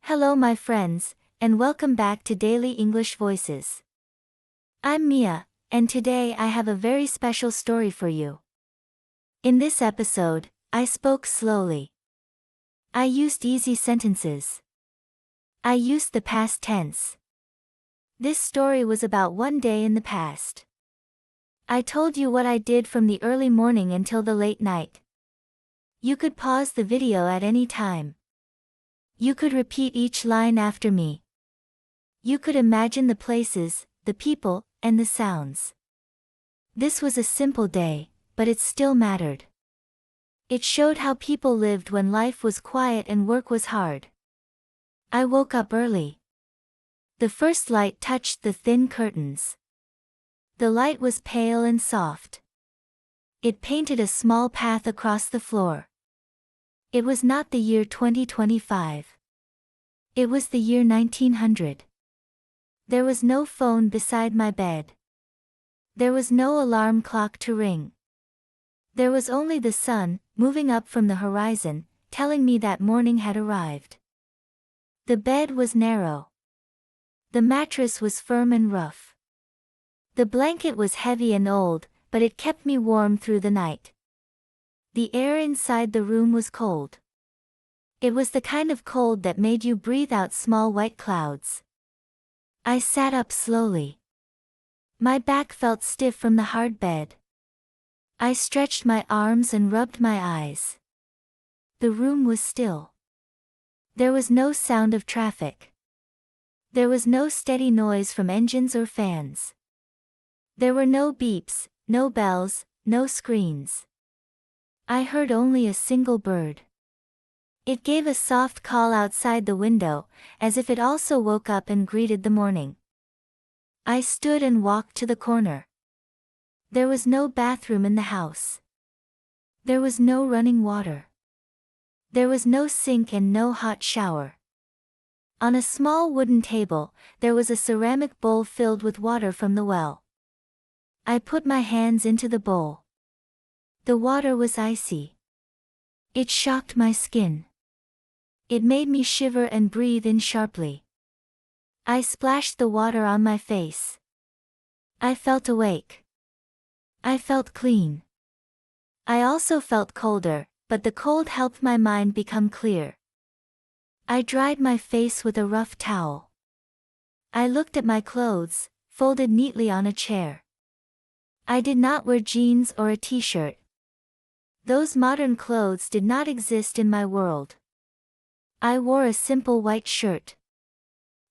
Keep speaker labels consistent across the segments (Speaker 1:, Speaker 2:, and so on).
Speaker 1: Hello my friends, and welcome back to Daily English Voices. I'm Mia, and today I have a very special story for you. In this episode, I spoke slowly. I used easy sentences. I used the past tense. This story was about one day in the past. I told you what I did from the early morning until the late night. You could pause the video at any time. You could repeat each line after me. You could imagine the places, the people, and the sounds. This was a simple day, but it still mattered. It showed how people lived when life was quiet and work was hard. I woke up early. The first light touched the thin curtains. The light was pale and soft. It painted a small path across the floor. It was not the year 2025. It was the year 1900. There was no phone beside my bed. There was no alarm clock to ring. There was only the sun, moving up from the horizon, telling me that morning had arrived. The bed was narrow. The mattress was firm and rough. The blanket was heavy and old, but it kept me warm through the night. The air inside the room was cold. It was the kind of cold that made you breathe out small white clouds. I sat up slowly. My back felt stiff from the hard bed. I stretched my arms and rubbed my eyes. The room was still. There was no sound of traffic. There was no steady noise from engines or fans. There were no beeps, no bells, no screens. I heard only a single bird. It gave a soft call outside the window, as if it also woke up and greeted the morning. I stood and walked to the corner. There was no bathroom in the house. There was no running water. There was no sink and no hot shower. On a small wooden table, there was a ceramic bowl filled with water from the well. I put my hands into the bowl. The water was icy. It shocked my skin. It made me shiver and breathe in sharply. I splashed the water on my face. I felt awake. I felt clean. I also felt colder, but the cold helped my mind become clear. I dried my face with a rough towel. I looked at my clothes, folded neatly on a chair. I did not wear jeans or a t-shirt. Those modern clothes did not exist in my world. I wore a simple white shirt.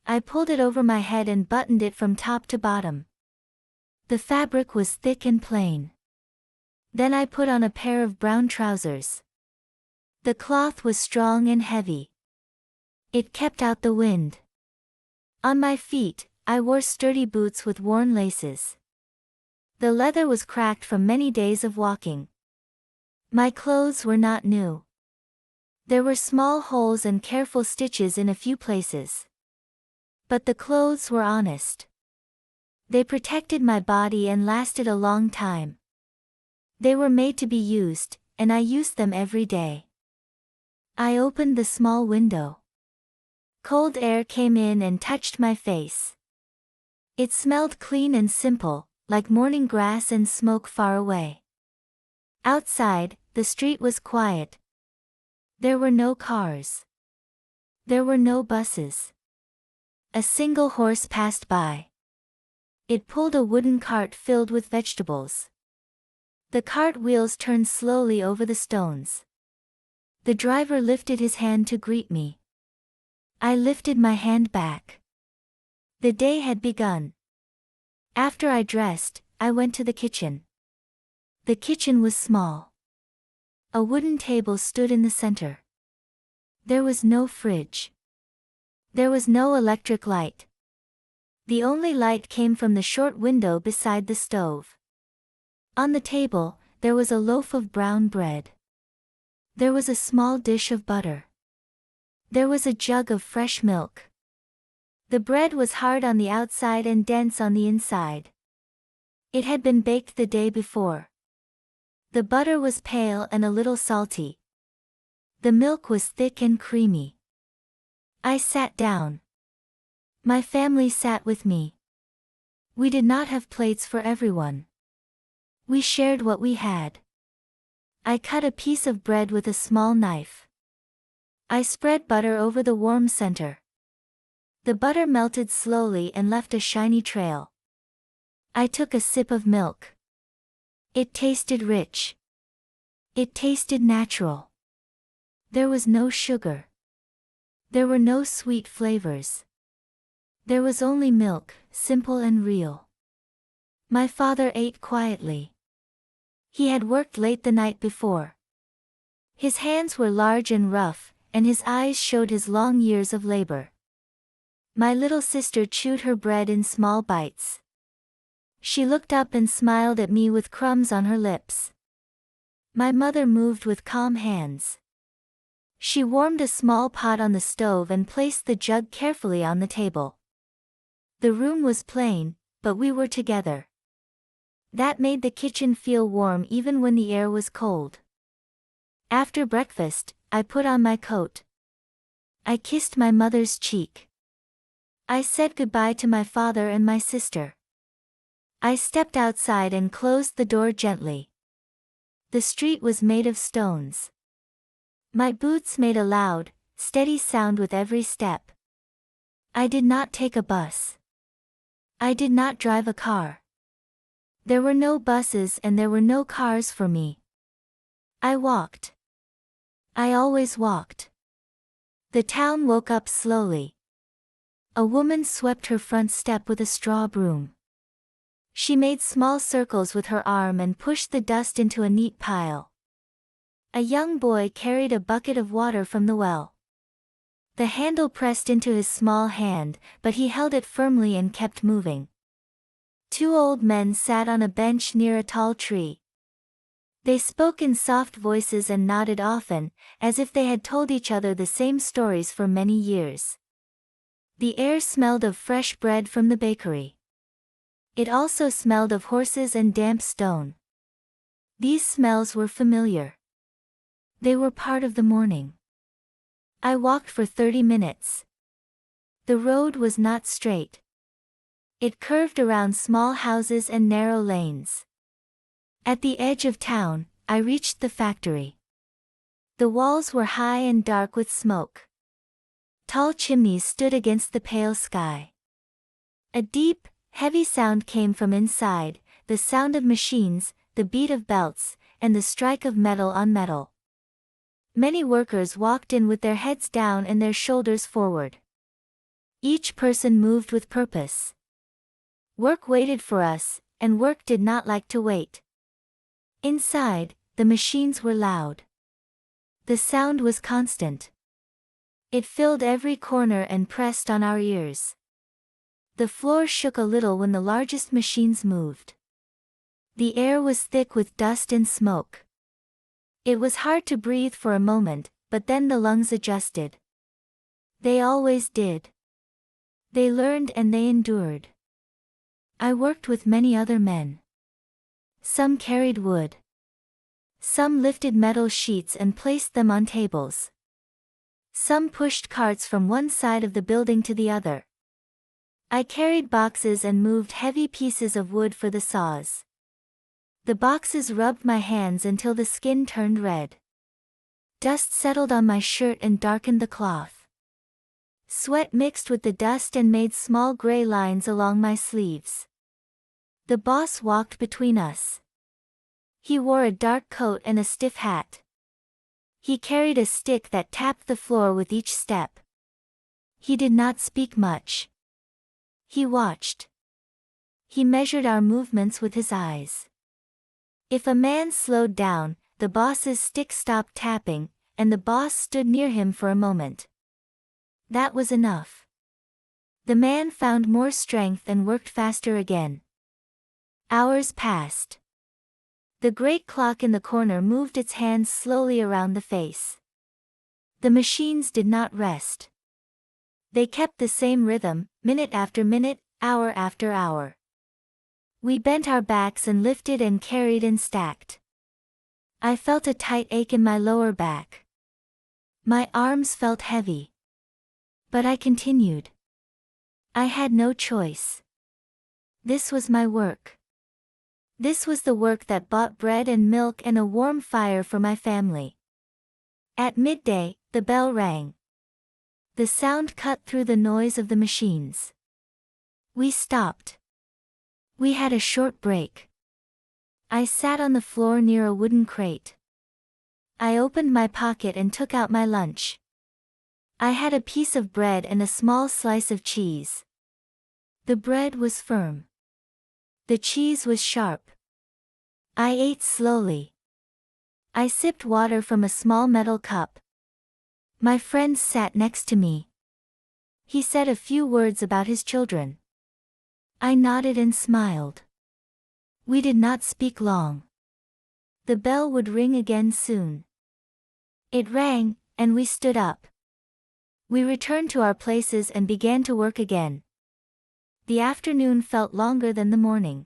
Speaker 1: I pulled it over my head and buttoned it from top to bottom. The fabric was thick and plain. Then I put on a pair of brown trousers. The cloth was strong and heavy. It kept out the wind. On my feet, I wore sturdy boots with worn laces. The leather was cracked from many days of walking. My clothes were not new. There were small holes and careful stitches in a few places. But the clothes were honest. They protected my body and lasted a long time. They were made to be used, and I used them every day. I opened the small window. Cold air came in and touched my face. It smelled clean and simple, like morning grass and smoke far away. Outside, the street was quiet. There were no cars. There were no buses. A single horse passed by. It pulled a wooden cart filled with vegetables. The cart wheels turned slowly over the stones. The driver lifted his hand to greet me. I lifted my hand back. The day had begun. After I dressed, I went to the kitchen. The kitchen was small. A wooden table stood in the center. There was no fridge. There was no electric light. The only light came from the short window beside the stove. On the table, there was a loaf of brown bread. There was a small dish of butter. There was a jug of fresh milk. The bread was hard on the outside and dense on the inside. It had been baked the day before. The butter was pale and a little salty. The milk was thick and creamy. I sat down. My family sat with me. We did not have plates for everyone. We shared what we had. I cut a piece of bread with a small knife. I spread butter over the warm center. The butter melted slowly and left a shiny trail. I took a sip of milk. It tasted rich. It tasted natural. There was no sugar. There were no sweet flavors. There was only milk, simple and real. My father ate quietly. He had worked late the night before. His hands were large and rough, and his eyes showed his long years of labor. My little sister chewed her bread in small bites. She looked up and smiled at me with crumbs on her lips. My mother moved with calm hands. She warmed a small pot on the stove and placed the jug carefully on the table. The room was plain, but we were together. That made the kitchen feel warm even when the air was cold. After breakfast, I put on my coat. I kissed my mother's cheek. I said goodbye to my father and my sister. I stepped outside and closed the door gently. The street was made of stones. My boots made a loud, steady sound with every step. I did not take a bus. I did not drive a car. There were no buses and there were no cars for me. I walked. I always walked. The town woke up slowly. A woman swept her front step with a straw broom. She made small circles with her arm and pushed the dust into a neat pile. A young boy carried a bucket of water from the well. The handle pressed into his small hand, but he held it firmly and kept moving. Two old men sat on a bench near a tall tree. They spoke in soft voices and nodded often, as if they had told each other the same stories for many years. The air smelled of fresh bread from the bakery. It also smelled of horses and damp stone. These smells were familiar. They were part of the morning. I walked for 30 minutes. The road was not straight. It curved around small houses and narrow lanes. At the edge of town, I reached the factory. The walls were high and dark with smoke. Tall chimneys stood against the pale sky. A deep, heavy sound came from inside, the sound of machines, the beat of belts, and the strike of metal on metal. Many workers walked in with their heads down and their shoulders forward. Each person moved with purpose. Work waited for us, and work did not like to wait. Inside, the machines were loud. The sound was constant. It filled every corner and pressed on our ears. The floor shook a little when the largest machines moved. The air was thick with dust and smoke. It was hard to breathe for a moment, but then the lungs adjusted. They always did. They learned and they endured. I worked with many other men. Some carried wood. Some lifted metal sheets and placed them on tables. Some pushed carts from one side of the building to the other. I carried boxes and moved heavy pieces of wood for the saws. The boxes rubbed my hands until the skin turned red. Dust settled on my shirt and darkened the cloth. Sweat mixed with the dust and made small gray lines along my sleeves. The boss walked between us. He wore a dark coat and a stiff hat. He carried a stick that tapped the floor with each step. He did not speak much. He watched. He measured our movements with his eyes. If a man slowed down, the boss's stick stopped tapping, and the boss stood near him for a moment. That was enough. The man found more strength and worked faster again. Hours passed. The great clock in the corner moved its hands slowly around the face. The machines did not rest. They kept the same rhythm, minute after minute, hour after hour. We bent our backs and lifted and carried and stacked. I felt a tight ache in my lower back. My arms felt heavy. But I continued. I had no choice. This was my work. This was the work that bought bread and milk and a warm fire for my family. At midday, the bell rang. The sound cut through the noise of the machines. We stopped. We had a short break. I sat on the floor near a wooden crate. I opened my pocket and took out my lunch. I had a piece of bread and a small slice of cheese. The bread was firm. The cheese was sharp. I ate slowly. I sipped water from a small metal cup. My friend sat next to me. He said a few words about his children. I nodded and smiled. We did not speak long. The bell would ring again soon. It rang, and we stood up. We returned to our places and began to work again. The afternoon felt longer than the morning.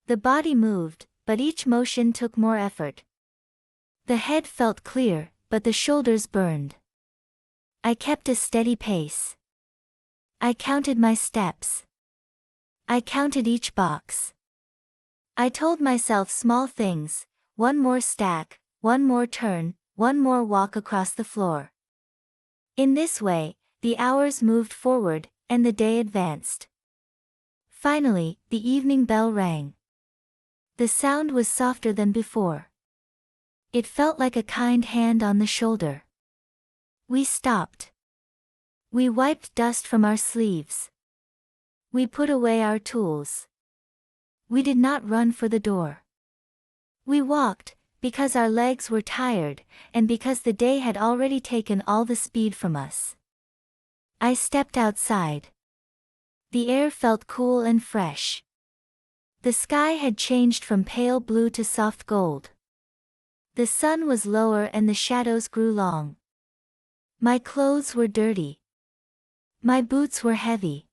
Speaker 1: The body moved, but each motion took more effort. The head felt clear, but the shoulders burned. I kept a steady pace. I counted my steps. I counted each box. I told myself small things: one more stack, one more turn, one more walk across the floor. In this way, the hours moved forward, and the day advanced. Finally, the evening bell rang. The sound was softer than before. It felt like a kind hand on the shoulder. We stopped. We wiped dust from our sleeves. We put away our tools. We did not run for the door. We walked, because our legs were tired, and because the day had already taken all the speed from us. I stepped outside. The air felt cool and fresh. The sky had changed from pale blue to soft gold. The sun was lower and the shadows grew long. My clothes were dirty. My boots were heavy.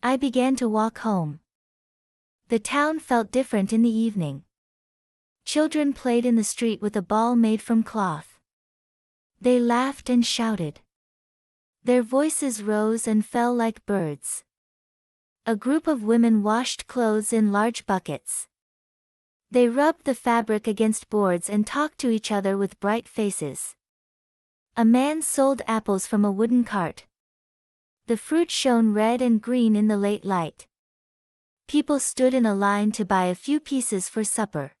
Speaker 1: I began to walk home. The town felt different in the evening. Children played in the street with a ball made from cloth. They laughed and shouted. Their voices rose and fell like birds. A group of women washed clothes in large buckets. They rubbed the fabric against boards and talked to each other with bright faces. A man sold apples from a wooden cart. The fruit shone red and green in the late light. People stood in a line to buy a few pieces for supper.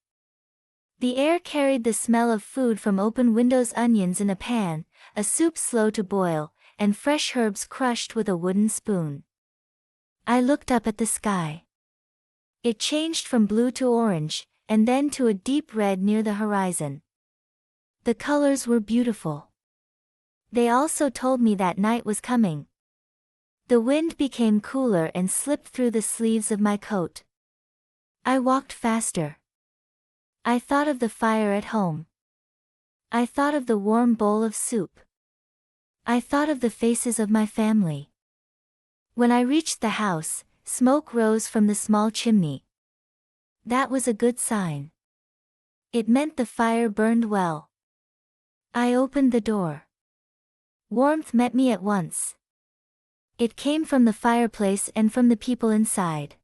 Speaker 1: The air carried the smell of food from open windows: onions in a pan, a soup slow to boil, and fresh herbs crushed with a wooden spoon. I looked up at the sky. It changed from blue to orange, and then to a deep red near the horizon. The colors were beautiful. They also told me that night was coming. The wind became cooler and slipped through the sleeves of my coat. I walked faster. I thought of the fire at home. I thought of the warm bowl of soup. I thought of the faces of my family. When I reached the house, smoke rose from the small chimney. That was a good sign. It meant the fire burned well. I opened the door. Warmth met me at once. It came from the fireplace and from the people inside.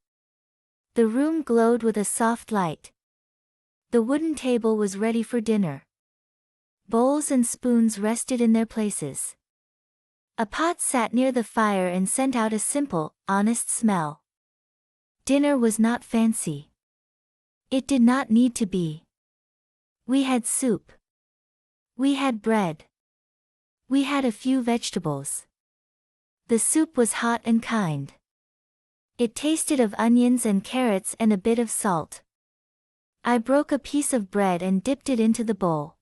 Speaker 1: The room glowed with a soft light. The wooden table was ready for dinner. Bowls and spoons rested in their places. A pot sat near the fire and sent out a simple, honest smell. Dinner was not fancy. It did not need to be. We had soup. We had bread. We had a few vegetables. The soup was hot and kind. It tasted of onions and carrots and a bit of salt. I broke a piece of bread and dipped it into the bowl.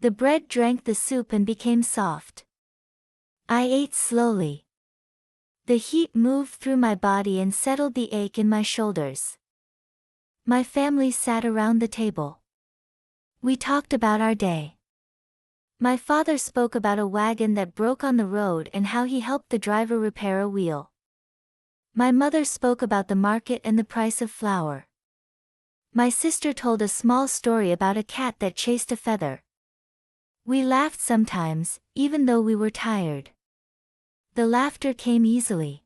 Speaker 1: The bread drank the soup and became soft. I ate slowly. The heat moved through my body and settled the ache in my shoulders. My family sat around the table. We talked about our day. My father spoke about a wagon that broke on the road and how he helped the driver repair a wheel. My mother spoke about the market and the price of flour. My sister told a small story about a cat that chased a feather. We laughed sometimes, even though we were tired. The laughter came easily.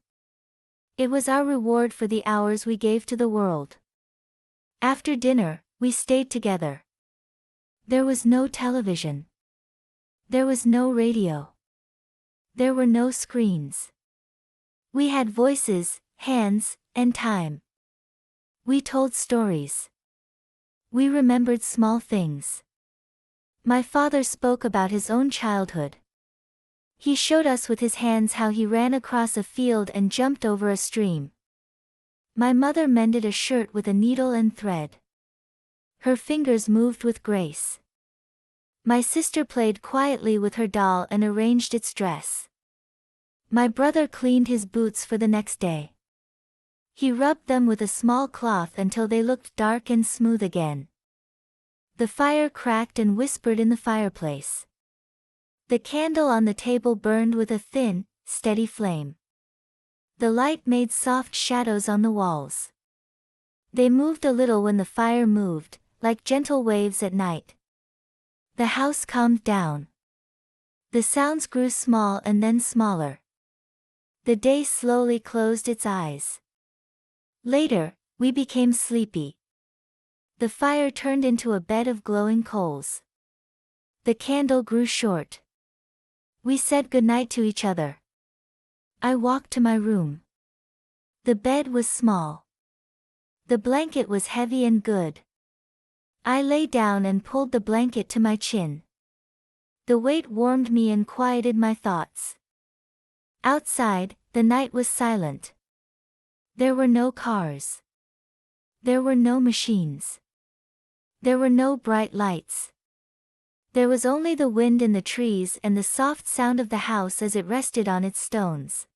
Speaker 1: It was our reward for the hours we gave to the world. After dinner, we stayed together. There was no television. There was no radio. There were no screens. We had voices, hands, and time. We told stories. We remembered small things. My father spoke about his own childhood. He showed us with his hands how he ran across a field and jumped over a stream. My mother mended a shirt with a needle and thread. Her fingers moved with grace. My sister played quietly with her doll and arranged its dress. My brother cleaned his boots for the next day. He rubbed them with a small cloth until they looked dark and smooth again. The fire cracked and whispered in the fireplace. The candle on the table burned with a thin, steady flame. The light made soft shadows on the walls. They moved a little when the fire moved, like gentle waves at night. The house calmed down. The sounds grew small and then smaller. The day slowly closed its eyes. Later, we became sleepy. The fire turned into a bed of glowing coals. The candle grew short. We said goodnight to each other. I walked to my room. The bed was small. The blanket was heavy and good. I lay down and pulled the blanket to my chin. The weight warmed me and quieted my thoughts. Outside, the night was silent. There were no cars. There were no machines. There were no bright lights. There was only the wind in the trees and the soft sound of the house as it rested on its stones.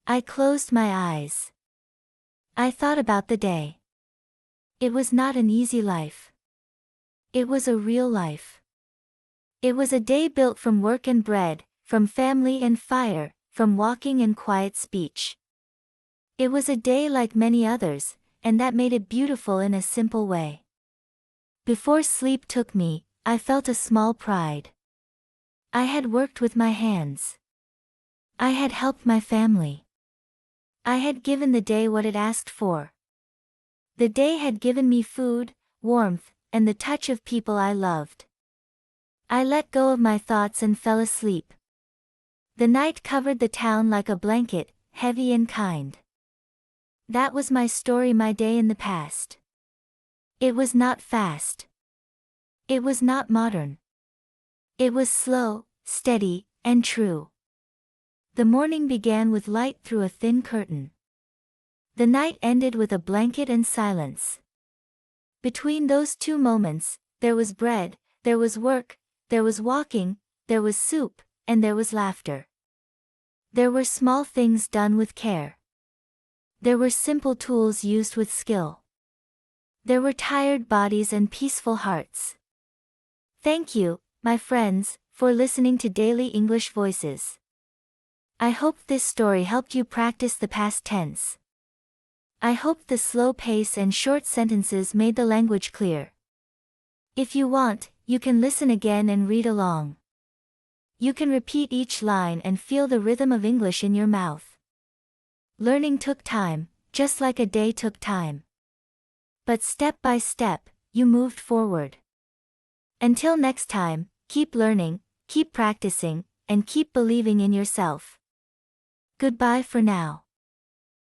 Speaker 1: I closed my eyes. I thought about the day. It was not an easy life. It was a real life. It was a day built from work and bread, from family and fire, from walking and quiet speech. It was a day like many others, and that made it beautiful in a simple way. Before sleep took me, I felt a small pride. I had worked with my hands. I had helped my family. I had given the day what it asked for. The day had given me food, warmth, and the touch of people I loved. I let go of my thoughts and fell asleep. The night covered the town like a blanket, heavy and kind. That was my story, my day in the past. It was not fast. It was not modern. It was slow, steady, and true. The morning began with light through a thin curtain. The night ended with a blanket and silence. Between those two moments, there was bread, there was work, there was walking, there was soup, and there was laughter. There were small things done with care. There were simple tools used with skill. There were tired bodies and peaceful hearts. Thank you, my friends, for listening to Daily English Voices. I hope this story helped you practice the past tense. I hope the slow pace and short sentences made the language clear. If you want, you can listen again and read along. You can repeat each line and feel the rhythm of English in your mouth. Learning took time, just like a day took time. But step by step, you moved forward. Until next time, keep learning, keep practicing, and keep believing in yourself. Goodbye for now.